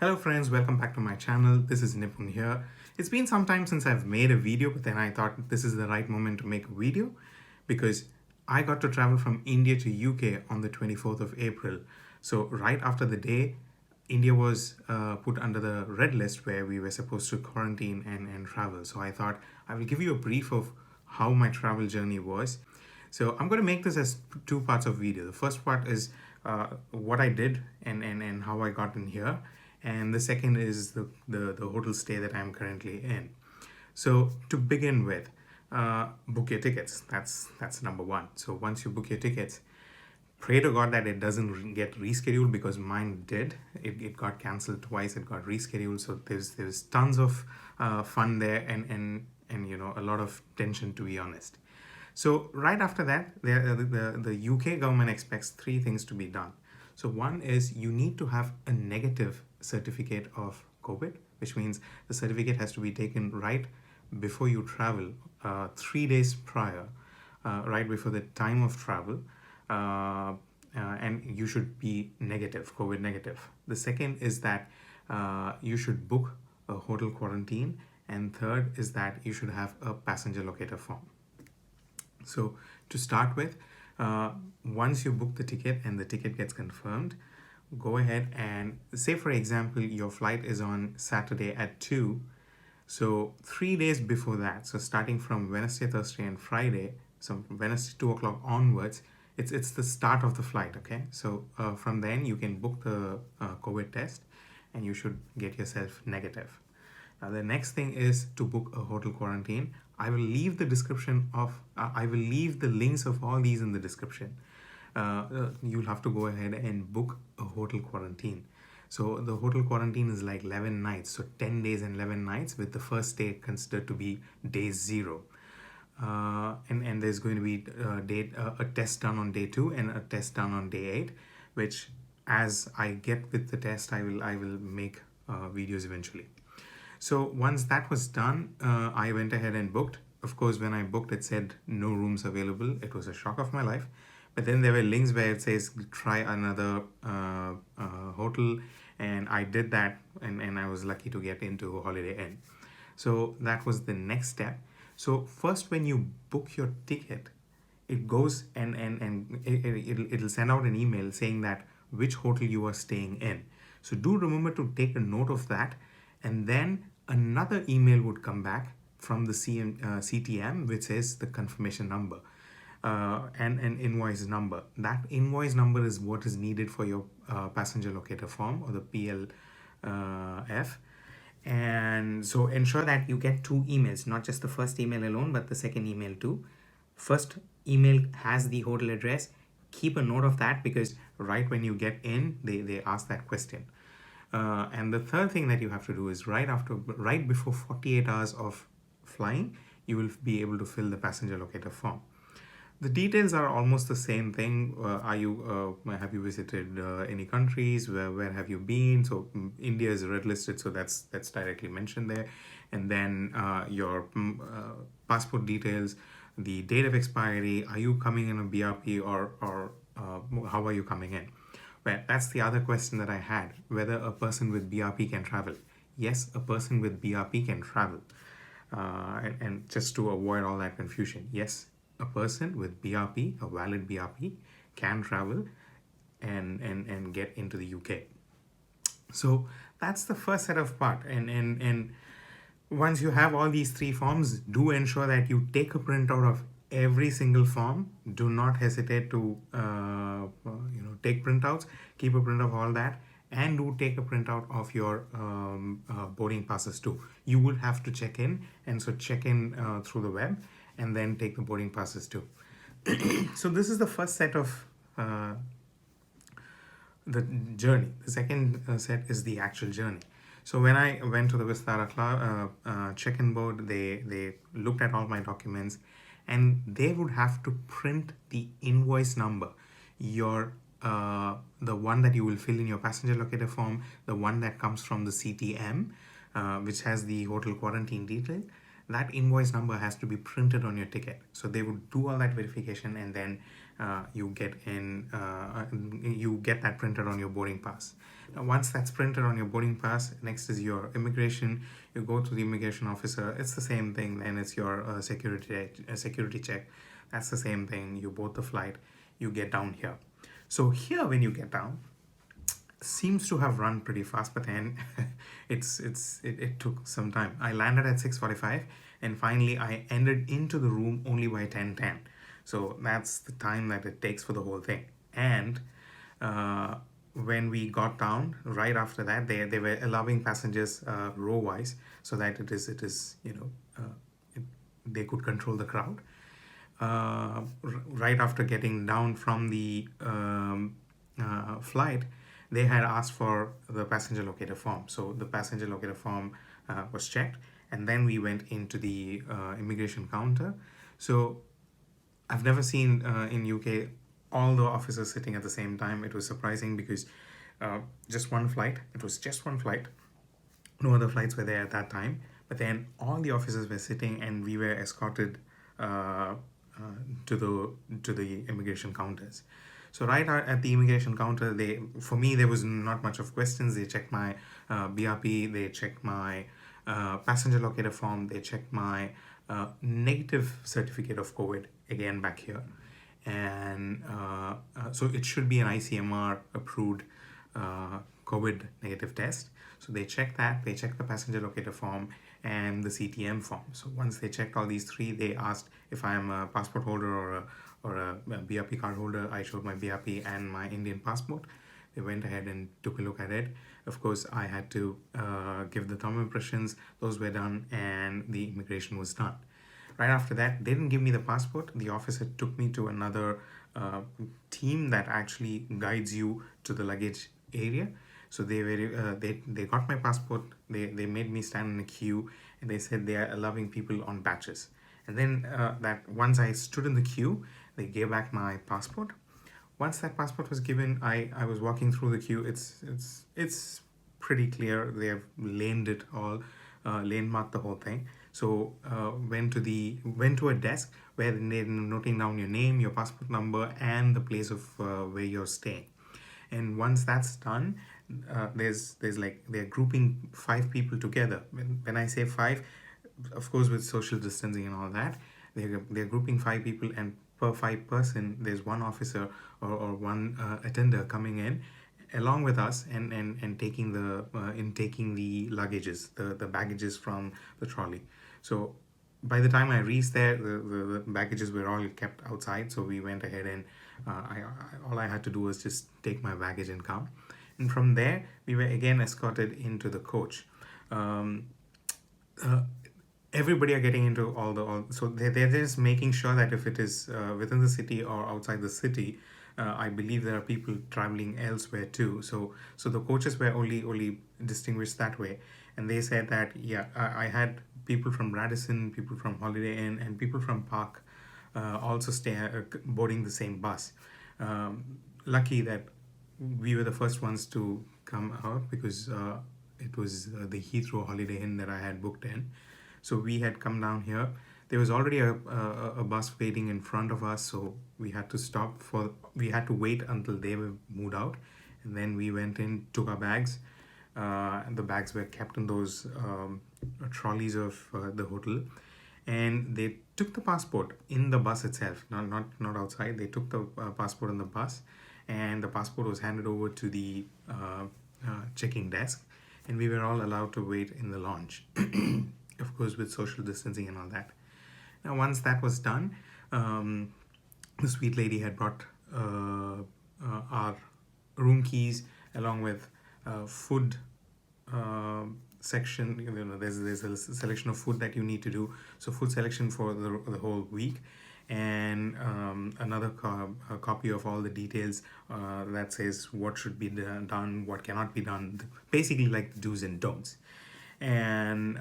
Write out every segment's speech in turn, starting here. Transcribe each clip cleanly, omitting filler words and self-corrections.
Hello friends, welcome back to my channel. This is Nipun here. It's been some time since I've made a video, but then I thought this is the right moment to make a video because I got to travel from India to UK on the 24th of April. So right after the day, India was put under the red list where we were supposed to quarantine and travel. So I thought I will give you a brief of how my travel journey was. So I'm going to make this as two parts of video. The first part is what I did and how I got in here. And the second is the hotel stay that I'm currently in. So to begin with, book your tickets. That's number one. So once you book your tickets, pray to God that it doesn't get rescheduled because mine did. It got cancelled twice. It got rescheduled. So there's tons of fun there and a lot of tension, to be honest. So right after that, the UK government expects three things to be done. So one is you need to have a negative certificate of COVID, which means the certificate has to be taken right before you travel, 3 days prior, right before the time of travel, and you should be negative, COVID negative. The second is that you should book a hotel quarantine, and third is that you should have a passenger locator form. So to start with, once you book the ticket and the ticket gets confirmed, go ahead and say, for example, your flight is on Saturday at 2. So 3 days before that, so starting from Wednesday, Thursday, and Friday, so Wednesday 2 o'clock onwards, it's the start of the flight, okay? So from then you can book the COVID test and you should get yourself negative. Now the next thing is to book a hotel quarantine. I will leave the description of, I will leave the links of all these in the description. You'll have to go ahead and book a hotel quarantine. So the hotel quarantine is like 11 nights, so 10 days and 11 nights with the first day considered to be day 0. And there's going to be a test done on day 2 and a test done on day 8, which as I get with the test, I will make videos eventually. So once that was done, I went ahead and booked. Of course, when I booked, it said no rooms available. It was a shock of my life. But then there were links where it says try another hotel, and I did that, and I was lucky to get into Holiday Inn. So that was the next step. So first, when you book your ticket, it goes and it'll send out an email saying that which hotel you are staying in. So do remember to take a note of that, and then another email would come back from the CTM which says the confirmation number and an invoice number. That invoice number is what is needed for your passenger locator form or the PLF. And so ensure that you get 2 emails, not just the first email alone, but the second email too. First email has the hotel address. Keep a note of that because right when you get in, they ask that question. And the third thing that you have to do is right before 48 hours of flying, you will be able to fill the passenger locator form. The details are almost the same thing. Have you visited any countries? Where have you been? So India is red listed, so that's directly mentioned there. And then your passport details, the date of expiry. Are you coming in a BRP or how are you coming in? Well, that's the other question that I had, whether a person with BRP can travel. Yes, a person with BRP can travel. And just to avoid all that confusion, yes, a person with BRP, a valid BRP, can travel and get into the UK. So that's the first set of part. And once you have all these 3 forms, do ensure that you take a printout of every single form. Do not hesitate to take printouts. Keep a print of all that, and do take a printout of your boarding passes too. You would have to check in, and so check in through the web and then take the boarding passes too. So this is the first set of the journey. The second set is the actual journey. So when I went to the Vistara check-in board, they looked at all my documents, and they would have to print the invoice number, your the one that you will fill in your passenger locator form, the one that comes from the CTM, which has the hotel quarantine detail. That invoice number has to be printed on your ticket. So they would do all that verification and then you get that printed on your boarding pass. Now, once that's printed on your boarding pass, next is your immigration. You go to the immigration officer. It's the same thing. Then it's your security check. That's the same thing. You board the flight. You get down here. So here, when you get down, seems to have run pretty fast, but then it took some time. I landed at 6:45, and finally I ended into the room only by 10:10. So that's the time that it takes for the whole thing. And when we got down, right after that, they were allowing passengers row wise, so that they could control the crowd. Right after getting down from the flight, they had asked for the passenger locator form. So the passenger locator form was checked, and then we went into the immigration counter. So I've never seen in UK all the officers sitting at the same time. It was surprising because just one flight. It was just one flight. No other flights were there at that time. But then all the officers were sitting, and we were escorted to the immigration counters. So right at the immigration counter, for me there was not much of questions. They checked my BRP, they checked my passenger locator form, they checked my negative certificate of COVID again back here, and so it should be an ICMR approved COVID negative test. So they checked that, they checked the passenger locator form and the CTM form. So once they checked all these three, they asked if I am a passport holder or a BRP card holder. I showed my BRP and my Indian passport. They went ahead and took a look at it. Of course, I had to give the thumb impressions. Those were done, and the immigration was done. Right after that, they didn't give me the passport. The officer took me to another team that actually guides you to the luggage area. So they got my passport. They made me stand in a queue, and they said they are allowing people on batches. And then that once I stood in the queue, they gave back my passport. Once that passport was given, I was walking through the queue. It's pretty clear. They have laned it all, lane marked the whole thing. So went to a desk where they're noting down your name, your passport number, and the place of where you're staying. And once that's done, there's like they're grouping 5 people together. When I say 5, of course with social distancing and all that, they're grouping 5 people, and per 5 person there's one officer or one attender coming in along with us and taking the luggages, the baggages from the trolley. So by the time I reached there, the baggages were all kept outside. So we went ahead and all I had to do was just take my baggage and come. And from there, we were again escorted into the coach. Everybody are getting into so they're just making sure that if it is within the city or outside the city, I believe there are people traveling elsewhere too. So the coaches were only distinguished that way. And they said that, yeah, I had people from Radisson, people from Holiday Inn, and people from Park also boarding the same bus. Lucky that we were the first ones to come out, because it was the Heathrow Holiday Inn that I had booked in. So we had come down here. There was already a bus waiting in front of us, so we had to wait until they were moved out, and then we went in, took our bags, and the bags were kept in those trolleys of the hotel, and they took the passport in the bus itself, not outside. They took the passport in the bus, and the passport was handed over to the checking desk, and we were all allowed to wait in the lounge, of course with social distancing and all that. Now once that was done, the sweet lady had brought our room keys along with food section. There's a selection of food that you need to do. So food selection for the whole week, and another copy of all the details that says what should be done, what cannot be done, basically like the do's and don'ts. And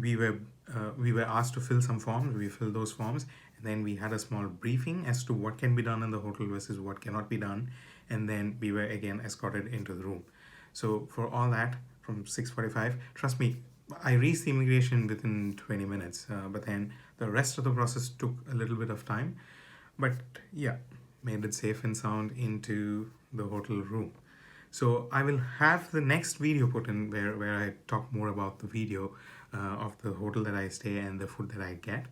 we were asked to fill some forms. We filled those forms, and then we had a small briefing as to what can be done in the hotel versus what cannot be done, and then we were again escorted into the room. So for all that, from 6:45, trust me, I reached the immigration within 20 minutes, but then the rest of the process took a little bit of time. But yeah, made it safe and sound into the hotel room. So I will have the next video put in where I talk more about the video of the hotel that I stay and the food that I get.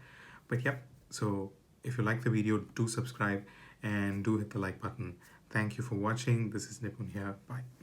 But yep, so if you like the video, do subscribe and do hit the like button. Thank you for watching. This is Nipun here. Bye.